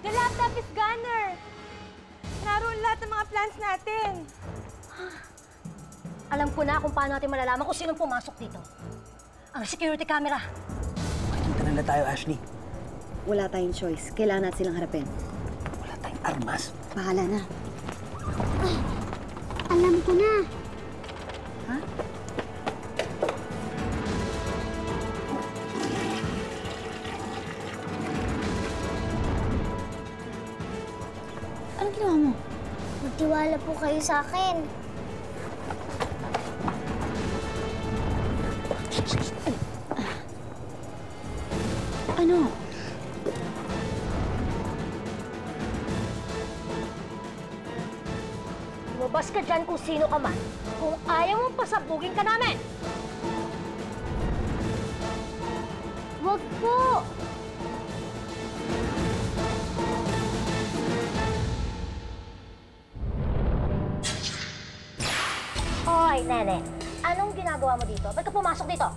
The laptop is Gunner! Naroon lahat ng mga plans natin. Alam ko na kung paano natin malalaman kung sinong pumasok dito. Ang security camera. Makikita na tayo, Ashley. Wala tayong choice. Kailangan natin silang harapin. Wala tayong armas. Bahala na. Ay, alam ko na. Ha? Anong ginawa mo? Magtiwala po kayo sa akin. Ano? Lumabas ka dyan kung sino ka man. Kung ayaw mong pasabugin ka namin! Wag po! Hoy, Nene. Anong ginagawa mo dito? Ba't ka pumasok dito?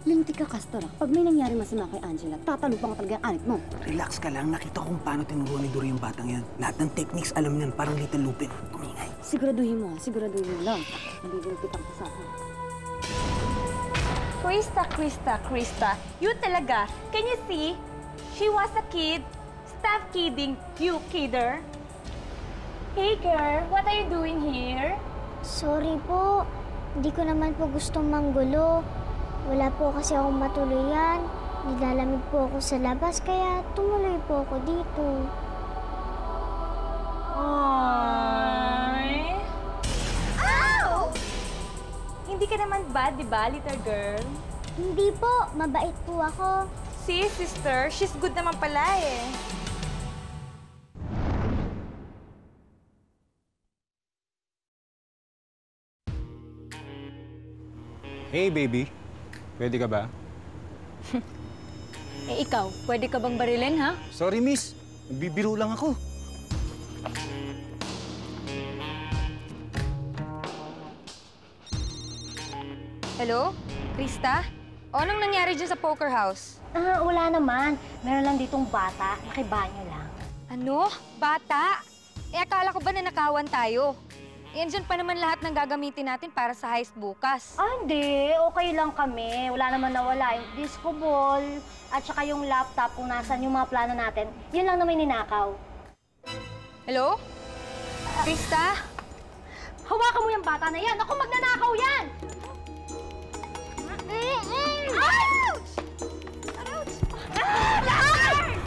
Lintik ka, Castor. Pag may nangyari masama kay Angela, tatalupang ka talaga ang anit mo. Relax ka lang. Nakita ko kung paano tinuruan ni Dory yung batang yan. Lahat ng techniques alam niyan. Parang Little Lupin. Kumingay. Siguraduhin mo, siguraduhin mo lang. Nabibigpitan ko sa akin. Krista. You talaga. Can you see? She was a kid. Stop kidding, you kidder. Hey girl, what are you doing here? Sorry po. Hindi ko naman po gustong manggulo. Wala po kasi akong matuluyan. Nilalamig po ako sa labas, kaya tumuloy po ako dito. Ay. Ow! Hindi ka naman bad, di ba, little girl? Hindi po. Mabait po ako. See, sister, she's good naman pala eh. Hey, baby. Pwede ka ba? Eh, ikaw, pwede ka bang barilin, ha? Sorry, miss. Nagbibiro lang ako. Hello? Krista? O, anong nangyari dyan sa poker house? Wala naman. Meron lang ditong bata. Nakibanyo lang. Ano? Bata? Eh, akala ko ba nanakawan tayo? Eh, andyan pa naman lahat ng gagamitin natin para sa heist bukas. Hindi. Okay lang kami. Wala naman nawala. Yung disco ball at saka yung laptop kung nasan yung mga plano natin. Yun lang naman ninakaw. Hello? Krista? Hawakan mo yung bata na yan! Ako magnanakaw yan! Ouch! Ouch!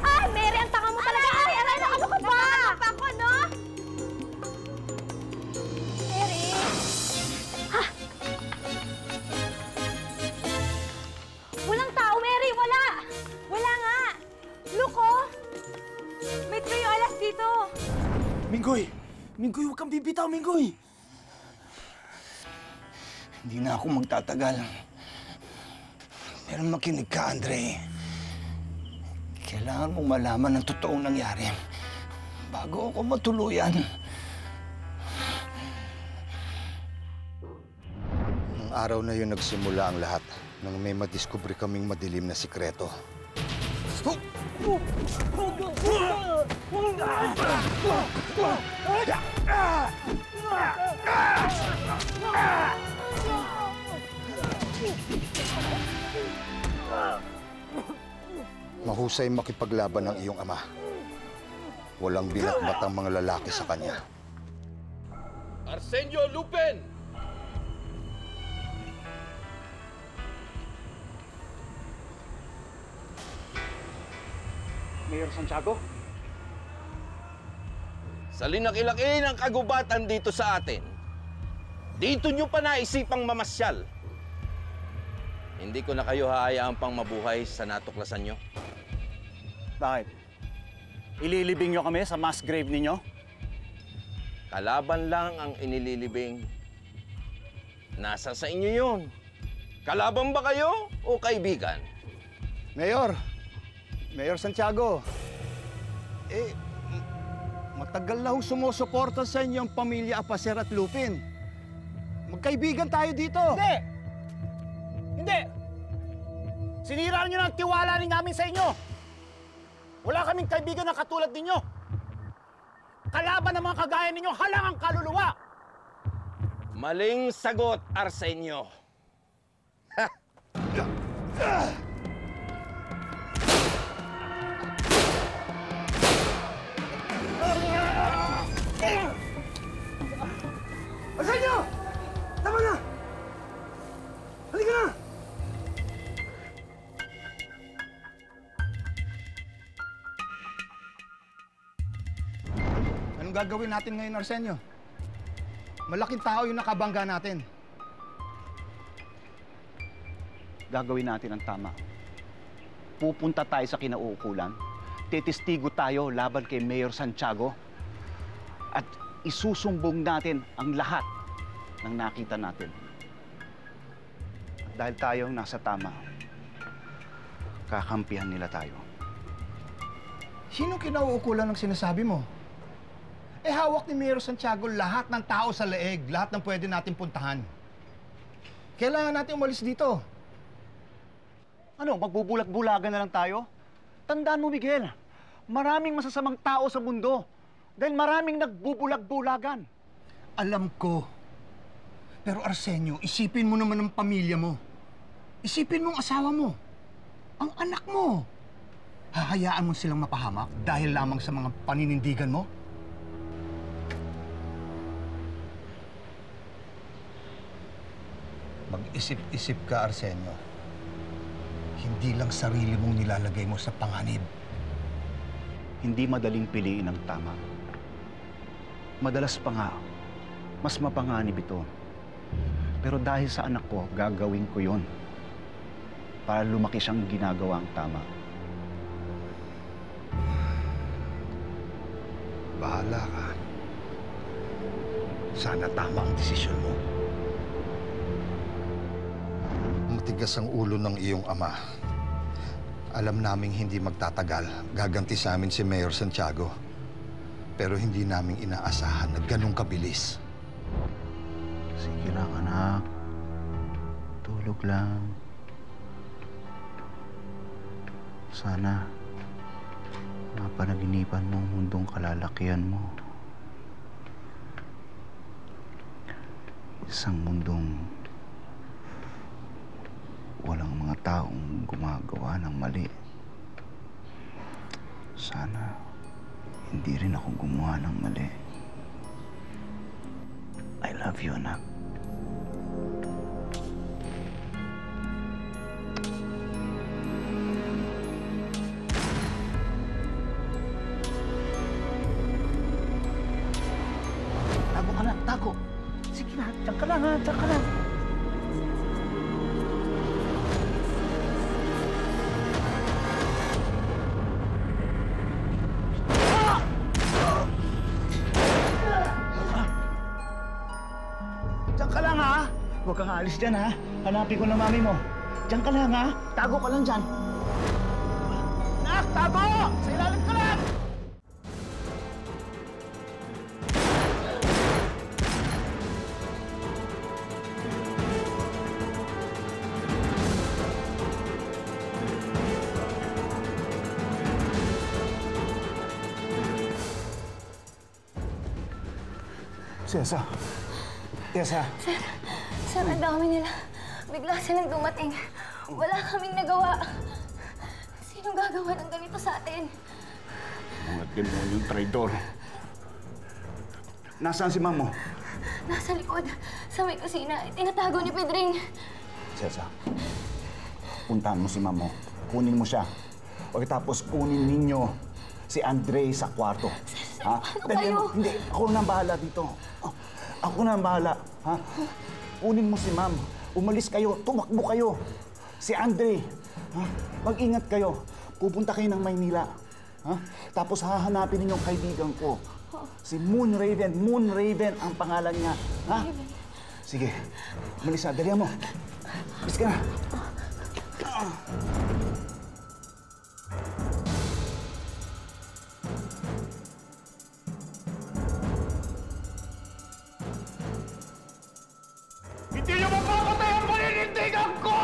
Ay, Mary, ang tanga mo talaga! Ay, ano ka ba? Nakakapa ko, no? Mary! Ha? Walang tao, Mary! Wala! Wala nga. Look, oh. May trio alas dito. Minggoy! Minggoy, huwag kang bibitaw, Minggoy! Hindi na ako magtatagal. Pero makinig ka, Andre. Kailangan mong malaman ang totoong nangyari bago ako matuluyan. Nung araw na yun nagsimula ang lahat nang may madiskubre kaming madilim na sikreto. Mahusay makipaglaban ng iyong ama. Walang binatbat ang mga lalaki sa kanya. Arsenio Lupin! Mayor Santiago? Sa linaki-laki ng kagubatan dito sa atin, dito nyo pa naisipang mamasyal. Hindi ko na kayo haayaan pang mabuhay sa natuklasan nyo. Bakit? Ililibing nyo kami sa mass grave ninyo? Kalaban lang ang inililibing. Nasa sa inyo yun. Kalaban ba kayo o kaibigan? Mayor! Mayor Santiago, matagal na ho sumusuporta sa inyo ang pamilya Apacer at Lupin. Magkaibigan tayo dito. Hindi! Hindi! Sinira niyo na ang tiwala rin namin sa inyo. Wala kaming kaibigan na katulad ninyo. Kalaban ng mga kagaya ninyo, halang ang kaluluwa. Maling sagot, Arsenio. Arsenio! Tama na! Halika na! Anong gagawin natin ngayon, Arsenio? Malaking tao yung nakabangga natin. Gagawin natin ang tama. Pupunta tayo sa kinauukulan. Testigo tayo laban kay Mayor Santiago. At isusumbong natin ang lahat ng nakita natin. At dahil tayo nasa tama, kakampihan nila tayo. Sino kinauukulan ng sinasabi mo? Eh, hawak ni Mayor Santiago lahat ng tao sa leeg, lahat ng pwede natin puntahan. Kailangan natin umalis dito. Ano, magbubulag-bulagan na lang tayo? Tandaan mo, Miguel, maraming masasamang tao sa mundo dahil maraming nagbubulag-bulagan. Alam ko. Pero Arsenio, isipin mo naman ang pamilya mo. Isipin mo ang asawa mo. Ang anak mo. Hahayaan mo silang mapahamak dahil lamang sa mga paninindigan mo? Mag-isip-isip ka, Arsenio. Hindi lang sarili mong nilalagay mo sa panganib. Hindi madaling piliin ang tama. Madalas pa nga, mas mapanganib ito. Pero dahil sa anak ko, gagawin ko yon para lumaki siyang ginagawa ang tama. Bahala ka. Sana tama ang desisyon mo. Matigas ang ulo ng iyong ama. Alam naming hindi magtatagal. Gaganti sa amin si Mayor Santiago. Pero hindi naming inaasahan na ganun kabilis. Sige lang, anak. Tulog lang. Sana mapanaginipan mo ang mundong kalalakihan mo. Isang mundong walang mga taong gumagawa ng mali. Sana hindi rin ako gumawa ng mali. I love you, anak. Tago ka na, tago. Sige na, diyan ka lang ha, diyan ka lang. Diyan ka lang ha. Huwag kang aalis dyan ha. Hanapin ko na mami mo. Diyan ka lang ha. Tago ka lang dyan. Nak, tago! Sa ilalim ka lang! Tessa. Tessa. Sir, ang dami nila. Bigla silang dumating. Wala kaming nagawa. Sinong gagawa ng ganito sa atin? Mga demonyong traidor. Nasaan si Mamo? Nasa likod, sa may kusina. Tinatago ni Pedring. Tessa, puntahan mo si Mamo. Kunin mo siya. Pagkatapos kunin ninyo si Andre sa kwarto. Ha? kayo? Hindi, ako na bahala dito. Ako na bahala. Ha? Kunin mo si Ma'am. Umalis kayo. Tumakbo kayo. Si Andre. Ha? Mag-ingat kayo. Pupunta kayo ng Maynila. Ha? Tapos hahanapin ninyong kaibigan ko. Si Moon Raven. Moon Raven ang pangalan niya. Ha? Sige. Umalis na. Dalihan mo. Umalis ka na. Hindi niyo mapapatay ang paninindigan ko!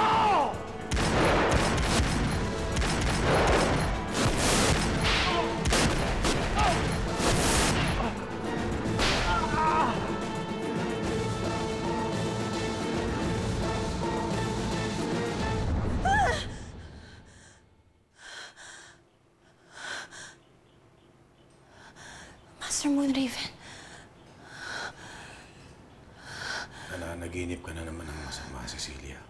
Master Moonraven. Nananaginip ka na naman ng masama, Cecilia.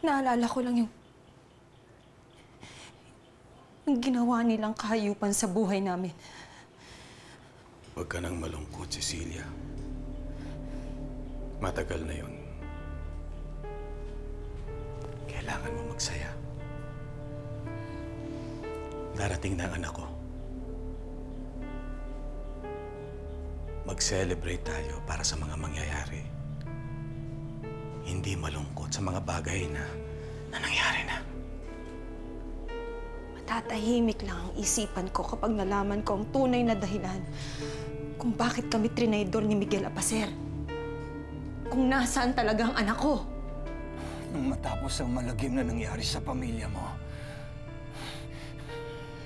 Naalala ko lang yung ginawa nilang kahayupan sa buhay namin. Huwag ka nang malungkot, Cecilia. Matagal na yon. Kailangan mo magsaya. Darating na ang anak ko. Mag-celebrate tayo para sa mga mangyayari. Hindi malungkot sa mga bagay na nangyari na. Matatahimik lang ang isipan ko kapag nalaman ko ang tunay na dahilan kung bakit kami trinaydor ni Miguel Apacer. Kung nasaan talaga ang anak ko. Nung matapos ang malagim na nangyari sa pamilya mo,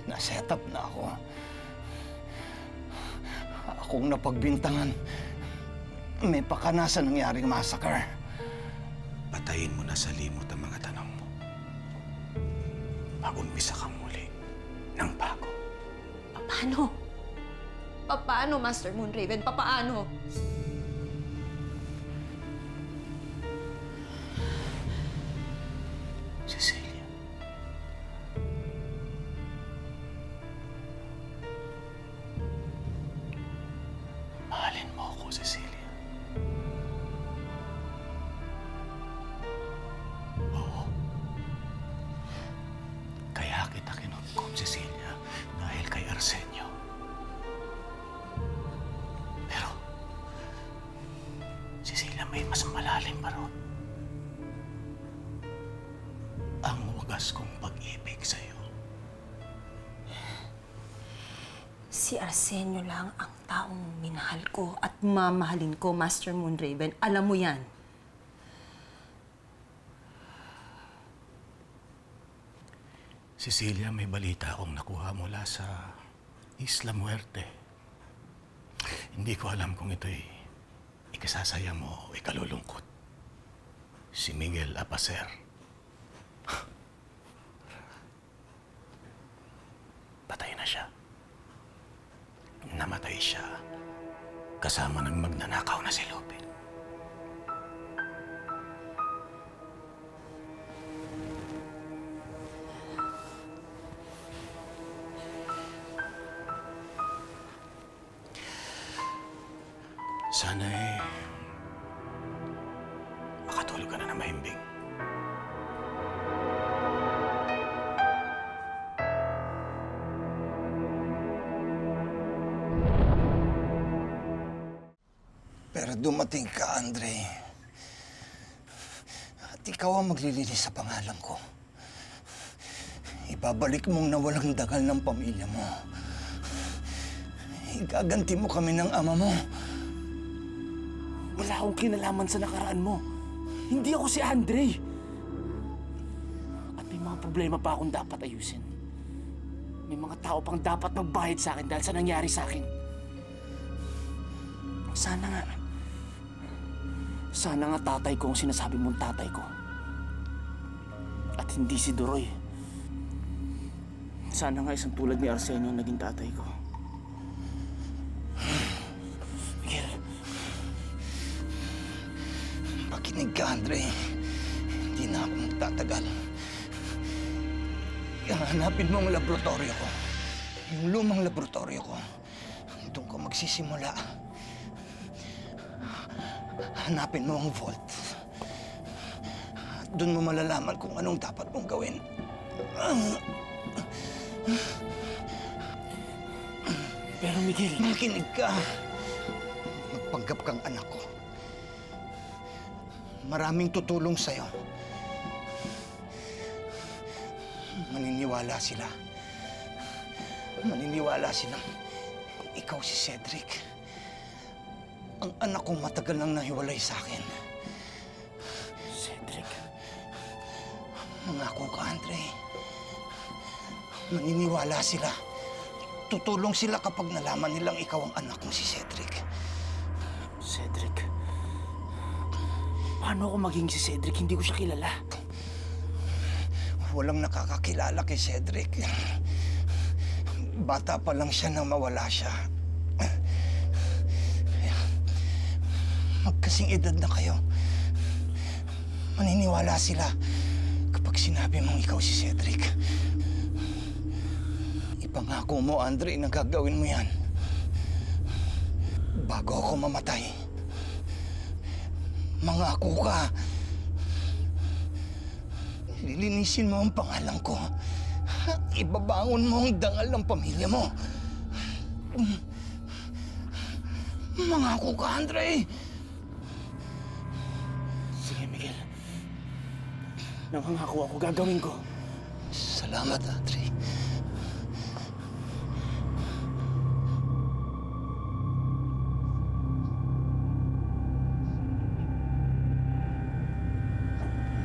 na-set up na ako. Akong napagbintangan. May pakana sa nangyaring massacre. Patayin mo na sa limot ang mga tanong mo. Mag-umpisa kang muli ng bago. Paano? Paano, Master Moonraven? Paano? Cecilia. Mahalin mo ako, Cecilia. Oo. Kaya kita kinugkop, Cecilia, dahil kay Arsenio. Pero, Cecilia, may mas malalim pa ron. Ang wagas kong pag-ibig sa'yo. Si Arsenio lang ang taong minahal ko at mamahalin ko, Master Moonraven. Alam mo yan. Cecilia, may balita akong nakuha mula sa Isla Muerte. Hindi ko alam kung ito'y ikasasaya mo o ikalulungkot. Si Miguel Apacer. Patay na siya. Namatay siya kasama ng magnanakaw na si Lupin. Sana'y makatulog ka na ng mahimbing. Pero dumating ka, Andre. At ikaw ang maglilinis sa pangalan ko. Ibabalik mong nawalang dagal ng pamilya mo. Igaganti mo kami ng ama mo. Wala akong kinalaman sa nakaraan mo. Hindi ako si Andre. At may mga problema pa akong dapat ayusin. May mga tao pang dapat magbayad sa akin dahil sa nangyari sa akin. Sana nga tatay ko ang sinasabi mong tatay ko. At hindi si Duroy. Sana nga isang tulad ni Arsenio ang naging tatay ko. Miguel. Makinig ka, Andre. Hindi na ako magtatagal. Hanapin mo ang laboratorio ko. Yung lumang laboratorio ko. Doon ko magsisimula. Hanapin mo ang vault. Doon mo malalaman kung anong dapat mong gawin. Pero Miguel... Makinig ka. Magpanggap kang anak ko. Maraming tutulong sa'yo. Maniniwala sila. Maniniwala silang ikaw si Cedric. Ang anak kong matagal nang nahiwalay sa akin. Cedric. Nangako ka, Andre. Maniniwala sila. Tutulong sila kapag nalaman nilang ikaw ang anak kong si Cedric. Cedric? Paano ako maging si Cedric? Hindi ko siya kilala. Walang nakakakilala kay Cedric. Bata pa lang siya nang mawala siya. Magkasing edad na kayo. Maniniwala sila kapag sinabi mong ikaw si Cedric. Ipangako mo, Andre, na gagawin mo yan. Bago ako mamatay. Mangako ka. Lilinisin mo ang pangalan ko. Ibabangon mo ang dangal ng pamilya mo. Mangako ka, Andre. Sige, Miguel. Nangangako ako, gagawin ko. Salamat, Andre.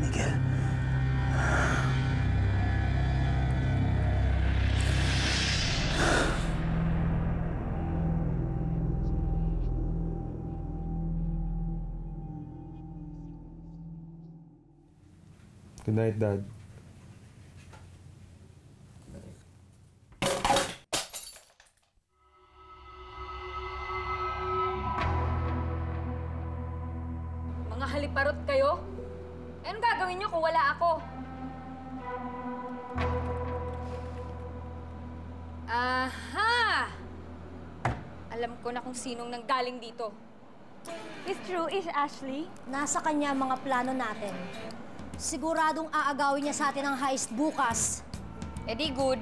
Miguel. Good night, Dad. Mga haliparot kayo? Eh, anong gagawin niyo kung wala ako? Aha! Alam ko na kung sinong nanggaling dito. It's true, is Ashley? Nasa kanya ang mga plano natin. Siguradong aagawin niya sa atin ang heist bukas. Eh di good.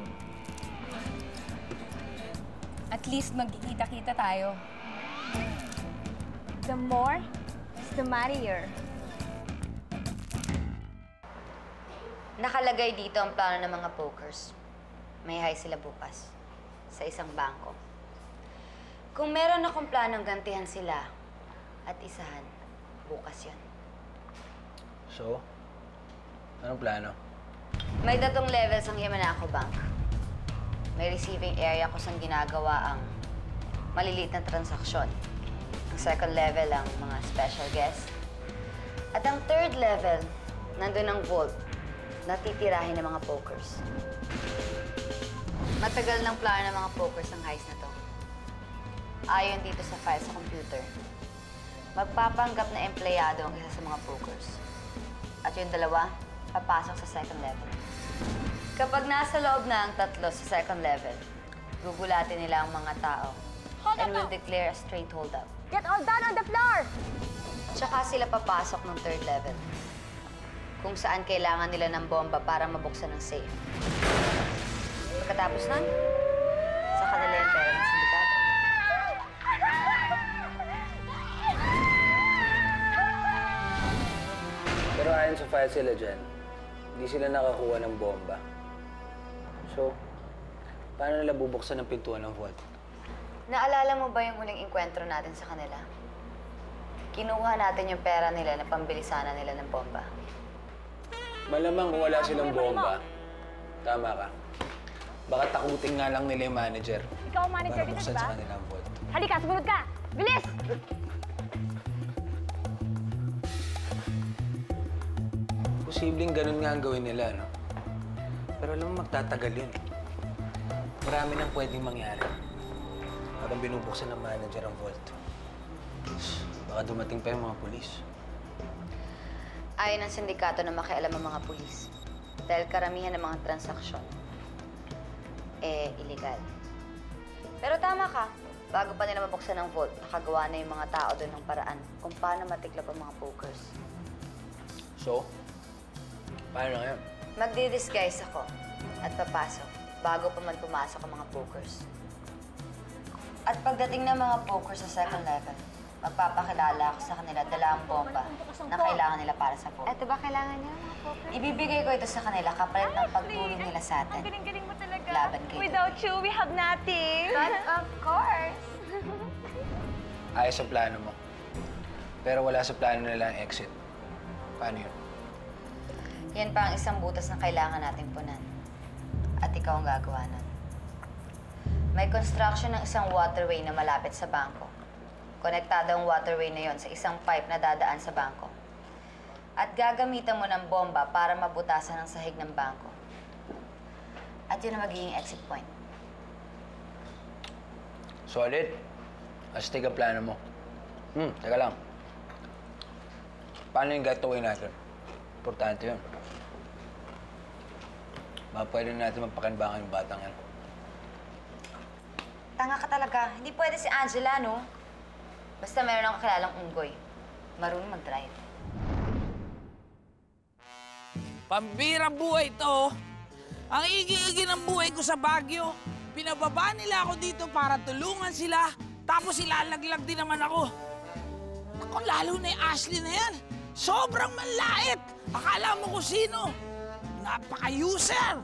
At least magkikita-kita tayo. The more, the merrier. Nakalagay dito ang plano ng mga pokers. May heist sila bukas sa isang bangko. Kung meron akong planong gantihan sila at isahan, bukas yan. So, anong plano? May 3 levels ang Yamanako Bank. May receiving area kung saan ginagawa ang maliliit na transaksyon. Ang 2nd level ang mga special guests. At ang 3rd level, nandun ang vault na titirahin ng mga pokers. Matagal ng plano ng mga pokers ang heist na to. Ayon dito sa file sa computer, magpapanggap na empleyado ang isa sa mga pokers. At yung 2, papasok sa 2nd level. Kapag nasa loob na ang 3 sa 2nd level, gugulatin nila ang mga tao and will declare a straight hold-up. Get all done on the floor! Tsaka sila papasok ng 3rd level, kung saan kailangan nila ng bomba para mabuksan ang safe. Pagkatapos nun, sa kanila yung pera ng sindikato. Pero ayon sa file sila dyan, hindi sila nakakuha ng bomba. So, paano nila bubuksan ang pintuan ng vault? Naalala mo ba yung huling enkwentro natin sa kanila? Kinuha natin yung pera nila na pambili sana nila ng bomba. Malamang kung wala silang bomba, tama ka. Baka takutin nga lang nila yung manager. Ikaw ang manager para dito, buksan diba? sa kanila ang vault. Halika, sumunod ka! Bilis! Posibleng ganun nga ang gawin nila, no? Pero alam mo, magtatagal yun. Marami nang pwedeng mangyari. Habang binubuksan ng manager ang vault. Baka dumating pa yung mga pulis. Ayon ng sindikato na makialam ang mga pulis. Dahil karamihan ng mga transaksyon, illegal. Pero tama ka. Bago pa nila mabuksan ang vault, nakagawa na yung mga tao doon ng paraan kung paano matiklop ang mga pokers. So, paano ngayon? Magdi-disguise ako at papasok bago pa man pumasok ang mga pokers. At pagdating ng mga pokers sa 2nd level, magpapakilala ako sa kanila dala ang bomba na kailangan nila para sa vault. Ito ba kailangan niya, mga poker? Ibibigay ko ito sa kanila kapalit ng pagtulong nila sa atin. Ang galing-galing mo talaga. Laban kayo. Without you, we have nothing. But of course. Ayos sa plano mo. Pero wala sa plano nila ang exit. Paano yun? Yan pa ang isang butas na kailangan natin punan. At ikaw ang gagawa nun. May construction ng isang waterway na malapit sa bangko. Konektado ang waterway na yon sa isang pipe na dadaan sa bangko. At gagamitan mo ng bomba para mabutasan ang sahig ng bangko. At yun ang magiging exit point. Solid. Astig ang plano mo. Teka lang. Paano yung getaway natin? Importante yun. Baka pwede natin magpakanbangan yung batang yan. Tanga ka talaga. Hindi pwede si Angela, no? Basta meron akong kilalang unggoy. Marunong mag-drive. Pambirang buhay to. Ang igi-igi ng buhay ko sa Baguio. Pinababa nila ako dito para tulungan sila. Tapos ilalaglag din naman ako. Ako, lalo na yung Ashley na yan. Sobrang manlait. Akala mo kung sino. Napaka-user.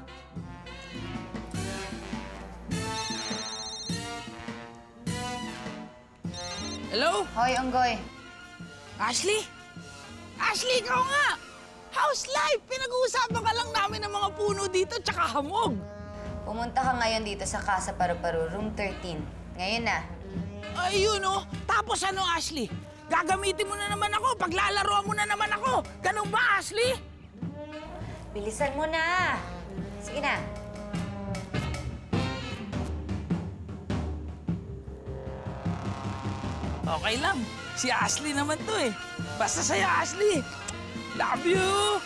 Hello? Hoy, unggoy. Ashley? Ashley, ikaw nga! How's life? Pinag-uusapan ka lang namin ng mga puno dito tsaka hamog. Pumunta ka ngayon dito sa Casa Paru-Paru, room 13. Ngayon na. Ayun, oh. Tapos ano, Ashley? Gagamitin mo na naman ako, paglalaroan mo na naman ako. Ganun ba, Ashley? Bilisan mo na. Sige na. Okay lang. Si Ashley naman to eh. Basta sa'yo, Ashley. Love you!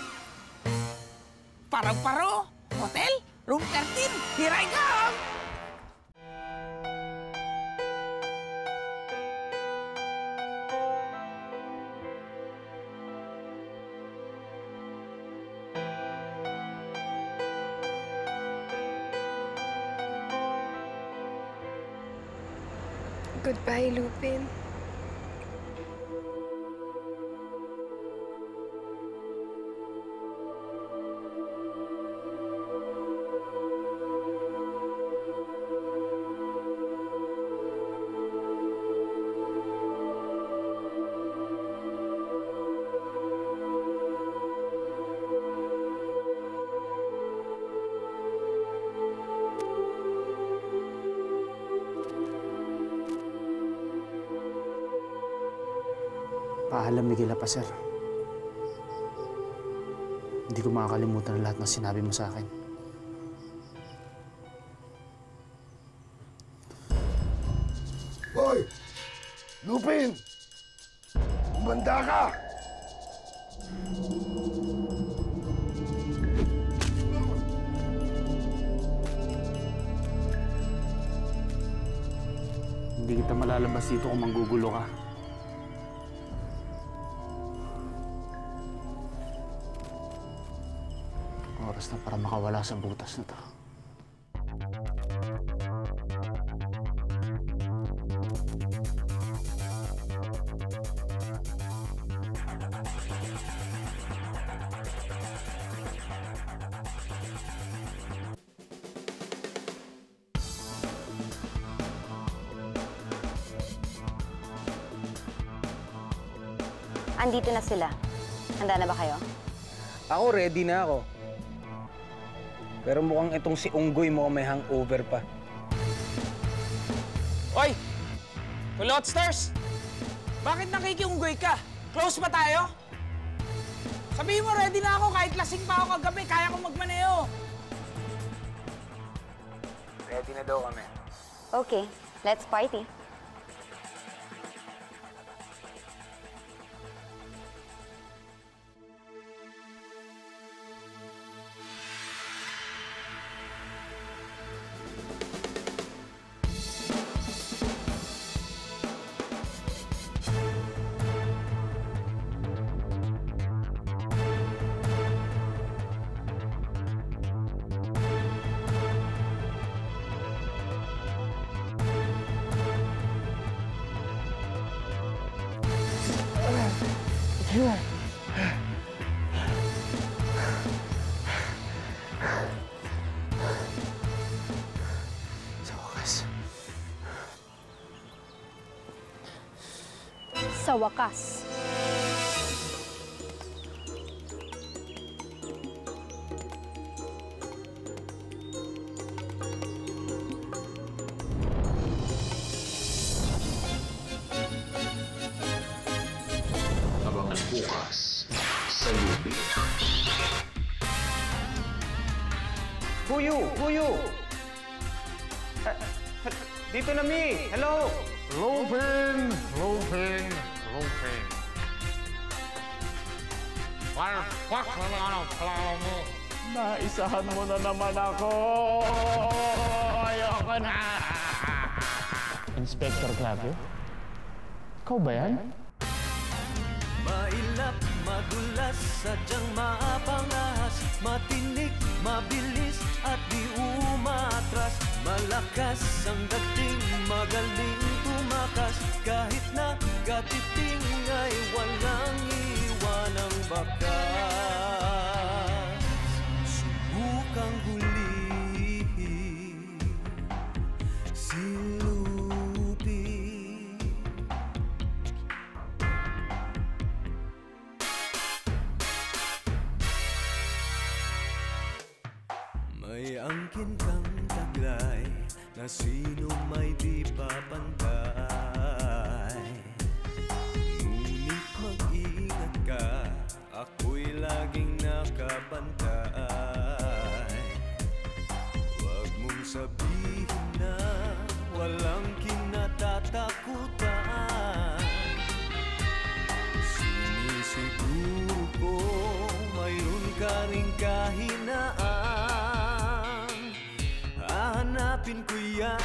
Parang-paro. Hotel? Room 13. Here I come! Goodbye, Lupin. Paalam, Miguel Apacer. Hindi ko makakalimutan ang lahat ng sinabi mo sa akin. Hoy! Lupin! Umanda ka! Hindi kita malalabas dito kung manggugulo ka. Oras na para makawala sa butas na to. Andito na sila. Handa na ba kayo? Ako, ready na ako. Pero mukhang itong si Unggoy mo may hangover pa. Oy! Kulotsters! Bakit nakikiunggoy ka? Close ba tayo? Sabihin mo, ready na ako. Kahit lasing pa ako kagabi, kaya kong magmaneo. Ready na daw kami. Okay, let's party. Sa wakas. Sa wakas. Abangan bukas sa Lupin. Who you? Who you? Dito na mi! Hello! Lupin! Lupin! Lupin! Palpak naman ang plano mo! Naisahan mo na naman ako! Ayoko na! Inspector Clavio? Ikaw ba yan? Mailap, madulas, sadyang maapangahas, matinik, mabilis at di umatras. Malakas ang dating, magaling tumakas, kahit na katiting ay walang iwanang bakas. Subukang hulihin si Lupin. May angkin kang taglay na sino may di papantay. Ngunit mag-ingat ka, ako'y laging nakabantay. Huwag mong sabihin na walang kinatatakutan. Sinisiguro ko mayroon ka ring kahinaan. Hahanapin ko yan.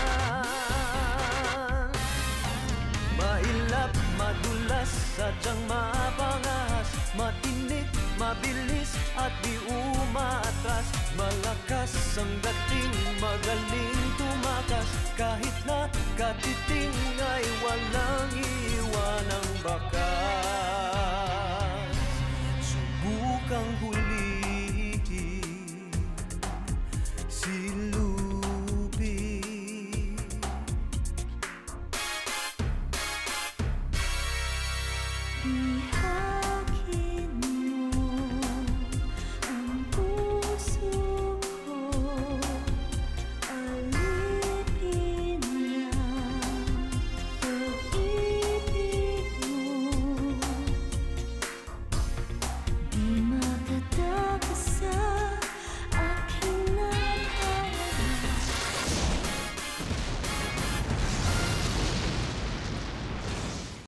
Mailap, madulas, sadyang mapangas, matinik, mabilis at di umatras. Malakas ang dating, magaling tumakas, kahit na katiting ay walang iwanang bakas.